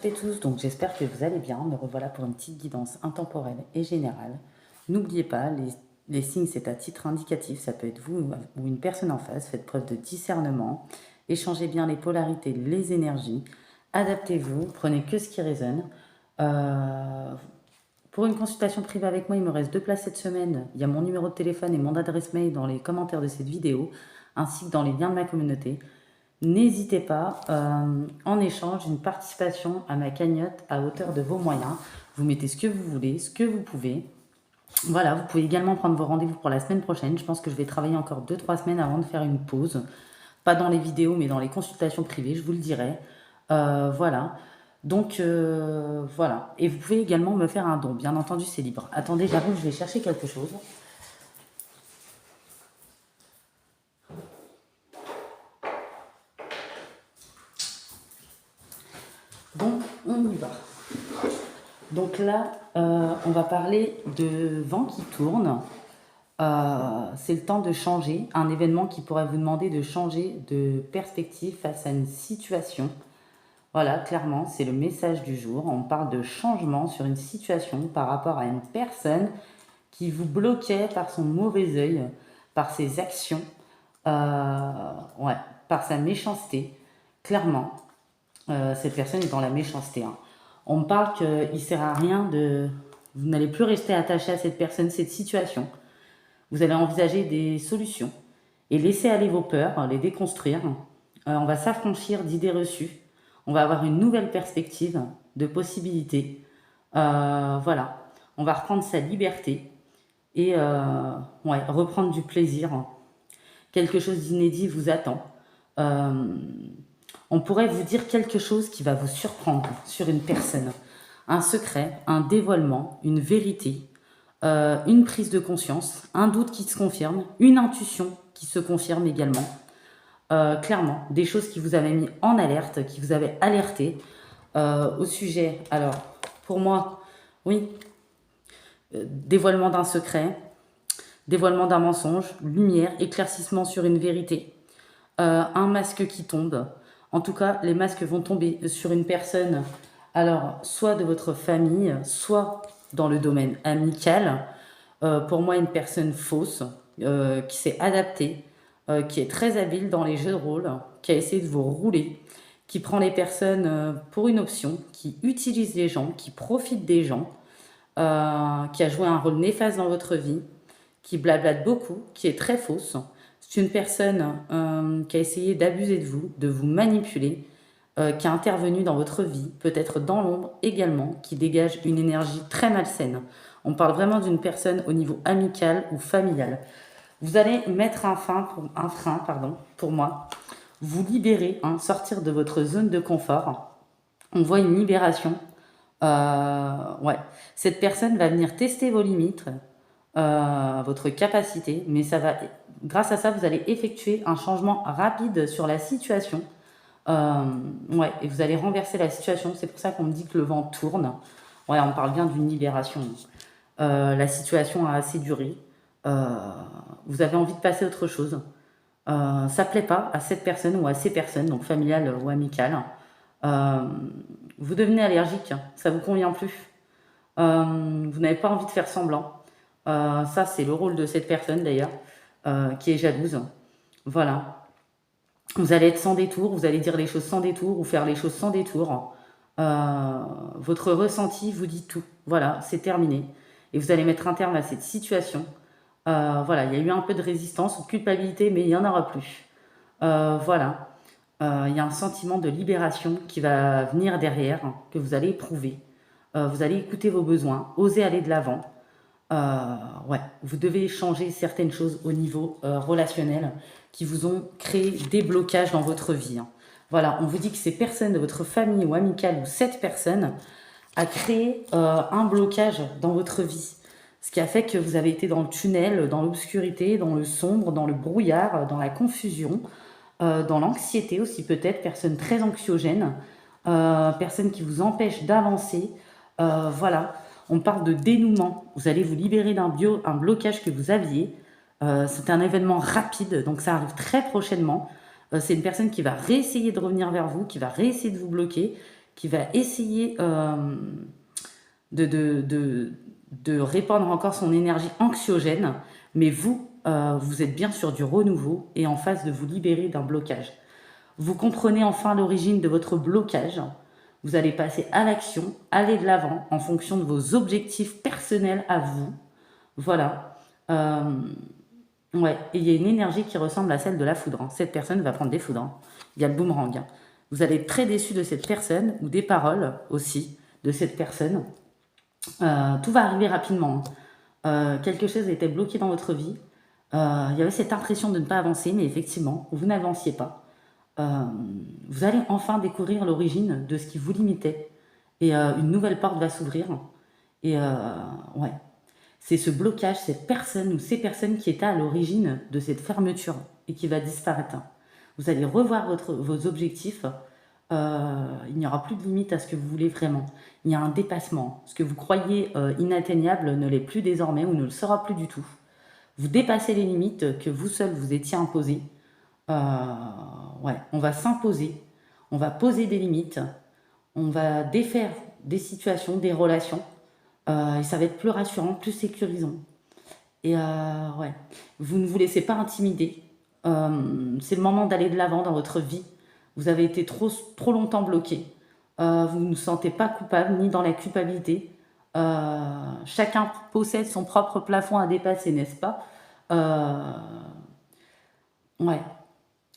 toutes et tous, donc j'espère que vous allez bien. Me revoilà pour une petite guidance intemporelle et générale. N'oubliez pas, les signes c'est à titre indicatif, ça peut être vous ou une personne en face. Faites preuve de discernement, échangez bien les polarités, les énergies, adaptez-vous, prenez que ce qui résonne. Pour une consultation privée avec moi, il me reste 2 places cette semaine. Il y a mon numéro de téléphone et mon adresse mail dans les commentaires de cette vidéo, ainsi que dans les liens de ma communauté. N'hésitez pas, en échange, une participation à ma cagnotte à hauteur de vos moyens. Vous mettez ce que vous voulez, ce que vous pouvez. Voilà, vous pouvez également prendre vos rendez-vous pour la semaine prochaine. Je pense que je vais travailler encore 2-3 semaines avant de faire une pause. Pas dans les vidéos, mais dans les consultations privées, je vous le dirai. Voilà. Donc, voilà. Et vous pouvez également me faire un don. Bien entendu, c'est libre. Attendez, j'avoue, je vais chercher quelque chose. Donc, on y va. Donc là, on va parler de vent qui tourne. C'est le temps de changer. Un événement qui pourrait vous demander de changer de perspective face à une situation. Voilà, clairement, c'est le message du jour. On parle de changement sur une situation par rapport à une personne qui vous bloquait par son mauvais œil, par ses actions, ouais, par sa méchanceté. Clairement, cette personne est dans la méchanceté. Hein. On me parle qu'il ne sert à rien de... Vous n'allez plus rester attaché à cette personne, cette situation. Vous allez envisager des solutions et laisser aller vos peurs, les déconstruire. On va s'affranchir d'idées reçues. On va avoir une nouvelle perspective de possibilités. Voilà. On va reprendre sa liberté et ouais, reprendre du plaisir. Quelque chose d'inédit vous attend. On pourrait vous dire quelque chose qui va vous surprendre sur une personne. Un secret, un dévoilement, une vérité, une prise de conscience, un doute qui se confirme, une intuition qui se confirme également. Clairement, des choses qui vous avaient mis en alerte, qui vous avaient alerté au sujet. Alors, pour moi, oui, dévoilement d'un secret, dévoilement d'un mensonge, lumière, éclaircissement sur une vérité, un masque qui tombe. En tout cas, les masques vont tomber sur une personne, alors soit de votre famille, soit dans le domaine amical. Pour moi, une personne fausse qui s'est adaptée, qui est très habile dans les jeux de rôle, qui a essayé de vous rouler, qui prend les personnes pour une option, qui utilise les gens, qui profite des gens, qui a joué un rôle néfaste dans votre vie, qui blablate beaucoup, qui est très fausse. C'est une personne qui a essayé d'abuser de vous manipuler, qui a intervenu dans votre vie, peut-être dans l'ombre également, qui dégage une énergie très malsaine. On parle vraiment d'une personne au niveau amical ou familial. Vous allez mettre un frein, pour moi. Vous libérer, hein, sortir de votre zone de confort. On voit une libération. Ouais. Cette personne va venir tester vos limites, votre capacité, mais ça va, grâce à ça, vous allez effectuer un changement rapide sur la situation. Ouais, et vous allez renverser la situation. C'est pour ça qu'on me dit que le vent tourne. Ouais, on parle bien d'une libération. La situation a assez duré. Vous avez envie de passer à autre chose. Ça plaît pas à cette personne ou à ces personnes, donc familiale ou amicale. Vous devenez allergique, ça vous convient plus. Vous n'avez pas envie de faire semblant. Ça, c'est le rôle de cette personne d'ailleurs, qui est jalouse. Voilà. Vous allez être sans détour, vous allez dire les choses sans détour ou faire les choses sans détour. Votre ressenti vous dit tout. Voilà, c'est terminé. Et vous allez mettre un terme à cette situation. Voilà, il y a eu un peu de résistance ou de culpabilité, mais il n'y en aura plus. Voilà. Il y a un sentiment de libération qui va venir derrière, que vous allez éprouver. Vous allez écouter vos besoins, oser aller de l'avant. Ouais, vous devez changer certaines choses au niveau relationnel qui vous ont créé des blocages dans votre vie. Hein. Voilà, on vous dit que ces personnes de votre famille ou amicale ou cette personne a créé un blocage dans votre vie. Ce qui a fait que vous avez été dans le tunnel, dans l'obscurité, dans le sombre, dans le brouillard, dans la confusion, dans l'anxiété aussi peut-être, personne très anxiogène, personne qui vous empêche d'avancer. Voilà, on parle de dénouement. Vous allez vous libérer d'un blocage que vous aviez. C'est un événement rapide, donc ça arrive très prochainement. C'est une personne qui va réessayer de revenir vers vous, qui va réessayer de vous bloquer, qui va essayer de, de, de, de répandre encore son énergie anxiogène, mais vous, vous êtes bien sur du renouveau et en phase de vous libérer d'un blocage. Vous comprenez enfin l'origine de votre blocage. Vous allez passer à l'action, aller de l'avant en fonction de vos objectifs personnels à vous. Voilà. Ouais, et il y a une énergie qui ressemble à celle de la foudre. Cette personne va prendre des foudres. Il y a le boomerang. Vous allez être très déçu de cette personne ou des paroles aussi de cette personne. Tout va arriver rapidement. Quelque chose a été bloqué dans votre vie. Il y avait cette impression de ne pas avancer, mais effectivement, vous n'avanciez pas. Vous allez enfin découvrir l'origine de ce qui vous limitait. Et une nouvelle porte va s'ouvrir. Et ouais, c'est ce blocage, cette personne ou ces personnes qui étaient à l'origine de cette fermeture et qui va disparaître. Vous allez revoir vos objectifs. Il n'y aura plus de limite à ce que vous voulez vraiment. Il y a un dépassement. Ce que vous croyez inatteignable ne l'est plus désormais ou ne le sera plus du tout. Vous dépassez les limites que vous seul vous étiez imposées. Ouais, on va s'imposer, on va poser des limites, on va défaire des situations, des relations, et ça va être plus rassurant, plus sécurisant. Et ouais, vous ne vous laissez pas intimider. C'est le moment d'aller de l'avant dans votre vie. Vous avez été trop longtemps bloqué. Vous ne vous sentez pas coupable ni dans la culpabilité. Chacun possède son propre plafond à dépasser, n'est-ce pas? Ouais,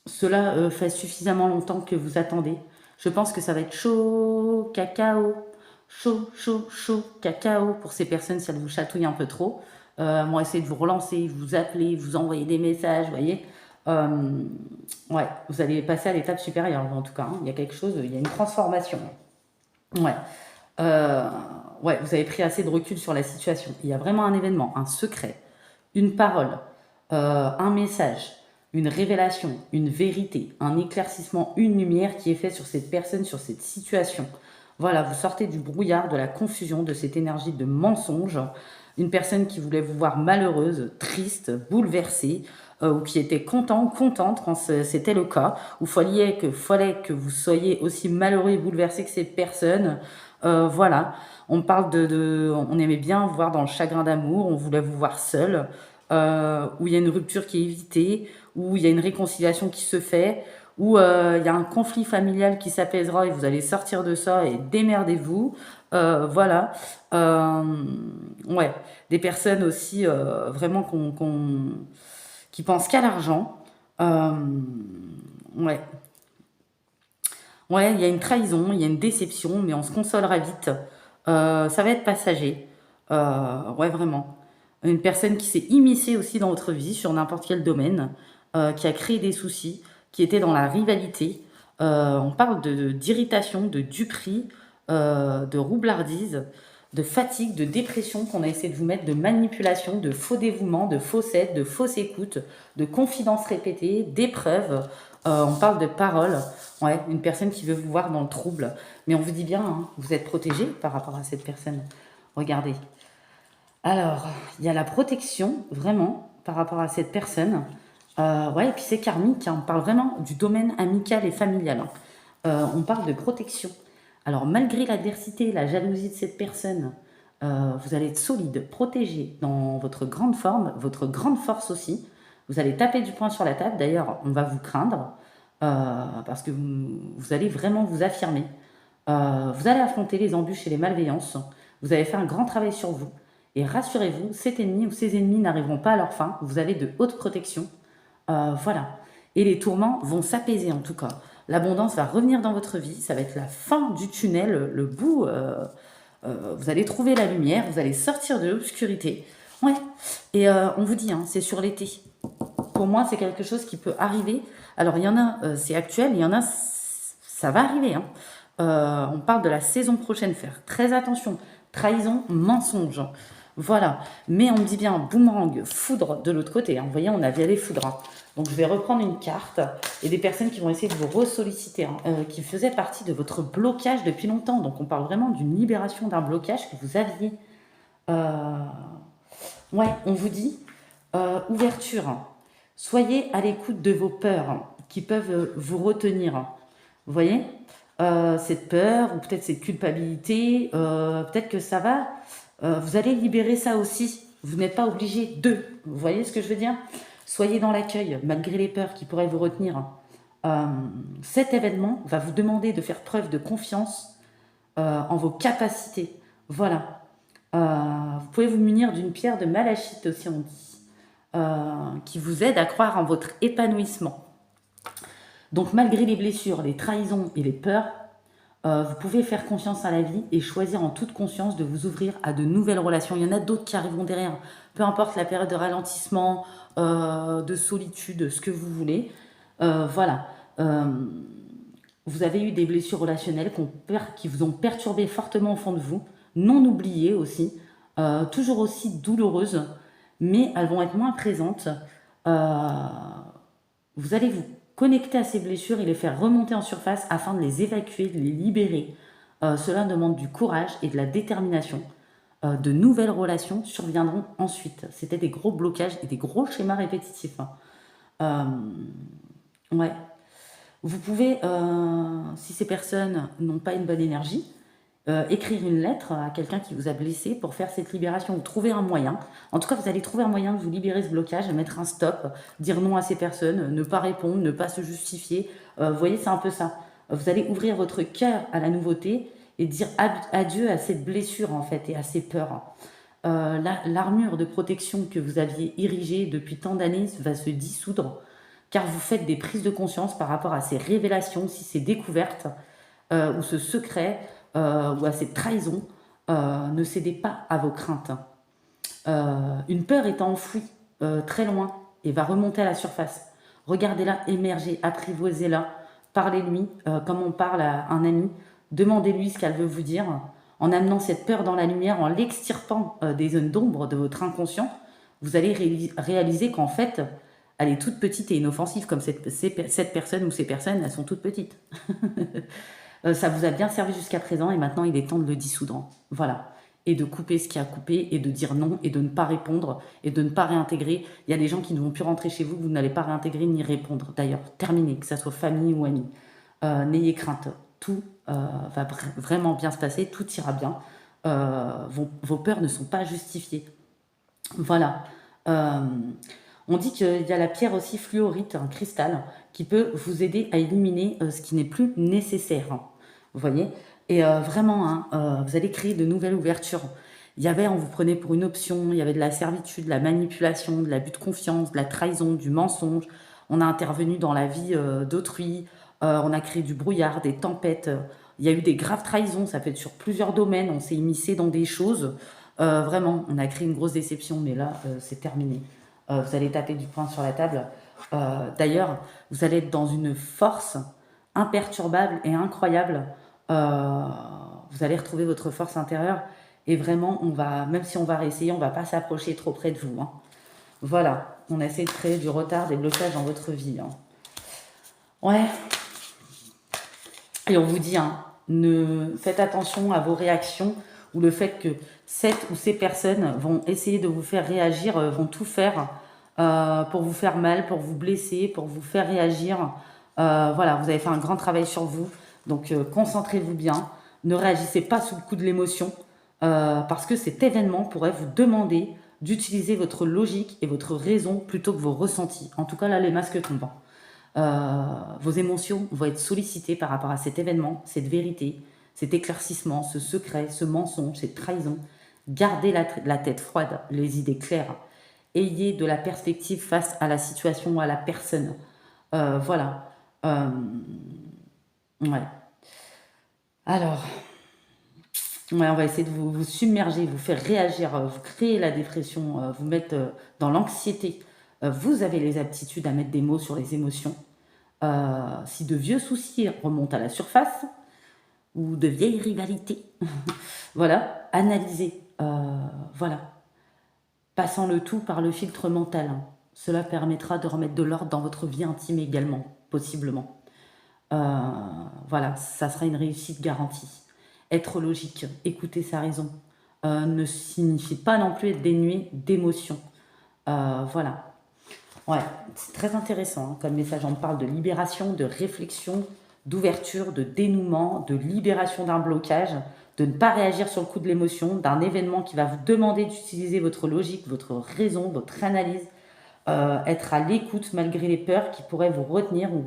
cela fait suffisamment longtemps que vous attendez. Je pense que ça va être chaud, cacao, chaud, chaud, chaud, cacao pour ces personnes si elles vous chatouillent un peu trop. Moi, essayer de vous relancer, vous appeler, vous envoyer des messages, vous voyez. Ouais, vous allez passer à l'étape supérieure en tout cas. Hein. Il y a quelque chose, il y a une transformation. Ouais. Ouais, vous avez pris assez de recul sur la situation. Il y a vraiment un événement, un secret, une parole, un message, une révélation, une vérité, un éclaircissement, une lumière qui est fait sur cette personne, sur cette situation. Voilà, vous sortez du brouillard, de la confusion, de cette énergie de mensonge. Une personne qui voulait vous voir malheureuse, triste, bouleversée, ou qui était content ou contente quand c'était le cas, ou fallait que vous soyez aussi malheureux et bouleversé que cette personne. Voilà, on parle on aimait bien vous voir dans le chagrin d'amour, on voulait vous voir seul, où il y a une rupture qui est évitée, où il y a une réconciliation qui se fait, où il y a un conflit familial qui s'apaisera et vous allez sortir de ça et démerdez-vous. Voilà. Ouais, des personnes aussi vraiment qui pensent qu'à l'argent. Ouais. Ouais, il y a une trahison, il y a une déception, mais on se consolera vite. Ça va être passager. Ouais, vraiment. Une personne qui s'est immiscée aussi dans votre vie sur n'importe quel domaine, qui a créé des soucis, qui était dans la rivalité. On parle d'irritation, de duperie, de roublardise, de fatigue, de dépression qu'on a essayé de vous mettre, de manipulation, de faux dévouement, de fausses aides, de fausses écoutes, de confidences répétées, d'épreuves. On parle de paroles. Ouais, une personne qui veut vous voir dans le trouble. Mais on vous dit bien, hein, vous êtes protégé par rapport à cette personne. Regardez. Alors, il y a la protection, vraiment, par rapport à cette personne. Ouais, et puis c'est karmique, hein, on parle vraiment du domaine amical et familial. Hein. On parle de protection. Alors, malgré l'adversité, la jalousie de cette personne, vous allez être solide, protégé dans votre grande forme, votre grande force aussi. Vous allez taper du poing sur la table. D'ailleurs, on va vous craindre parce que vous allez vraiment vous affirmer. Vous allez affronter les embûches et les malveillances. Vous allez faire un grand travail sur vous. Et rassurez-vous, cet ennemi ou ces ennemis n'arriveront pas à leur fin. Vous avez de hautes protections. Voilà. Et les tourments vont s'apaiser en tout cas. L'abondance va revenir dans votre vie. Ça va être la fin du tunnel, le bout. Vous allez trouver la lumière. Vous allez sortir de l'obscurité. Ouais. Et on vous dit, hein, c'est sur l'été. Pour moi, c'est quelque chose qui peut arriver. Alors, il y en a, c'est actuel. Il y en a, ça va arriver. Hein. On parle de la saison prochaine. Faire très attention. Trahison, mensonge. Voilà. Mais on me dit bien boomerang, foudre de l'autre côté. Hein. Vous voyez, on a via les foudres. Hein. Donc, je vais reprendre une carte et des personnes qui vont essayer de vous ressolliciter, hein, qui faisaient partie de votre blocage depuis longtemps. Donc, on parle vraiment d'une libération d'un blocage que vous aviez. Ouais, on vous dit ouverture. Soyez à l'écoute de vos peurs qui peuvent vous retenir. Vous voyez cette peur ou peut-être cette culpabilité, peut-être que ça va, vous allez libérer ça aussi. Vous n'êtes pas obligé de. Vous voyez ce que je veux dire? Soyez dans l'accueil, malgré les peurs qui pourraient vous retenir. Euh, Cet événement va vous demander de faire preuve de confiance en vos capacités. Voilà. Vous pouvez vous munir d'une pierre de malachite aussi, on dit, qui vous aide à croire en votre épanouissement. Donc malgré les blessures, les trahisons et les peurs, vous pouvez faire confiance à la vie et choisir en toute conscience de vous ouvrir à de nouvelles relations. Il y en a d'autres qui arriveront derrière. Peu importe la période de ralentissement, de solitude, ce que vous voulez. Voilà. Vous avez eu des blessures relationnelles qui vous ont perturbé fortement au fond de vous, non oubliées aussi, toujours aussi douloureuses, mais elles vont être moins présentes. Euh, Vous allez vous connecter à ces blessures et les faire remonter en surface afin de les évacuer, de les libérer. Cela demande du courage et de la détermination. De nouvelles relations surviendront ensuite. C'était des gros blocages et des gros schémas répétitifs, hein. Ouais. Vous pouvez, si ces personnes n'ont pas une bonne énergie, écrire une lettre à quelqu'un qui vous a blessé pour faire cette libération ou trouver un moyen. En tout cas, vous allez trouver un moyen de vous libérer ce blocage, mettre un stop, dire non à ces personnes, ne pas répondre, ne pas se justifier. Vous voyez, c'est un peu ça. Vous allez ouvrir votre cœur à la nouveauté et dire adieu à cette blessure en fait et à ces peurs. L'armure de protection que vous aviez érigée depuis tant d'années va se dissoudre car vous faites des prises de conscience par rapport à ces révélations, si ces découvertes ou ce secret ou à cette trahison. Ne cédez pas à vos craintes. Une peur est enfouie très loin et va remonter à la surface. Regardez-la émerger, apprivoisez-la, parlez-lui comme on parle à un ami, demandez-lui ce qu'elle veut vous dire, en amenant cette peur dans la lumière, en l'extirpant des zones d'ombre de votre inconscient, vous allez réaliser qu'en fait, elle est toute petite et inoffensive, comme cette personne ou ces personnes, elles sont toutes petites. Ça vous a bien servi jusqu'à présent et maintenant il est temps de le dissoudre. Voilà. Et de couper ce qui a coupé et de dire non et de ne pas répondre et de ne pas réintégrer. Il y a des gens qui ne vont plus rentrer chez vous, que vous n'allez pas réintégrer ni répondre. D'ailleurs, terminez, que ça soit famille ou amis. N'ayez crainte. Tout va vraiment bien se passer, tout ira bien. Vos peurs ne sont pas justifiées. Voilà. On dit qu'il y a la pierre aussi fluorite, un cristal, qui peut vous aider à éliminer ce qui n'est plus nécessaire. Vous voyez? Et vraiment, hein, vous allez créer de nouvelles ouvertures. Il y avait, on vous prenait pour une option, il y avait de la servitude, de la manipulation, de l'abus de confiance, de la trahison, du mensonge. On a intervenu dans la vie d'autrui, on a créé du brouillard, des tempêtes. Il y a eu des graves trahisons, ça peut être sur plusieurs domaines, on s'est immiscé dans des choses. Vraiment, on a créé une grosse déception, mais là, c'est terminé. Vous allez taper du poing sur la table. D'ailleurs, vous allez être dans une force imperturbable et incroyable. Vous allez retrouver votre force intérieure et vraiment, même si on va réessayer, on ne va pas s'approcher trop près de vous, hein. Voilà, on essaie de créer du retard, des blocages dans votre vie, hein. Ouais, et on vous dit, hein, faites attention à vos réactions ou le fait que cette ou ces personnes vont essayer de vous faire réagir, vont tout faire pour vous faire mal, pour vous blesser, pour vous faire réagir. Voilà, vous avez fait un grand travail sur vous. Donc concentrez-vous bien. Ne réagissez pas sous le coup de l'émotion parce que cet événement pourrait vous demander d'utiliser votre logique et votre raison plutôt que vos ressentis. En tout cas, là, les masques tombent. Vos émotions vont être sollicitées par rapport à cet événement, cette vérité, cet éclaircissement, ce secret, ce mensonge, cette trahison. Gardez la tête froide, les idées claires. Ayez de la perspective face à la situation ou à la personne. Voilà. Ouais. Alors, ouais, on va essayer de vous submerger, vous faire réagir, vous créer la dépression, vous mettre dans l'anxiété. Vous avez les aptitudes à mettre des mots sur les émotions. Si de vieux soucis remontent à la surface, ou de vieilles rivalités, voilà, analysez, voilà, passant le tout par le filtre mental. Cela permettra de remettre de l'ordre dans votre vie intime également, possiblement. Voilà, ça sera une réussite garantie. Être logique, écouter sa raison, ne signifie pas non plus être dénué d'émotions. Voilà. Ouais, c'est très intéressant hein, comme message. On parle de libération, de réflexion, d'ouverture, de dénouement, de libération d'un blocage, de ne pas réagir sur le coup de l'émotion, d'un événement qui va vous demander d'utiliser votre logique, votre raison, votre analyse, être à l'écoute malgré les peurs qui pourraient vous retenir ou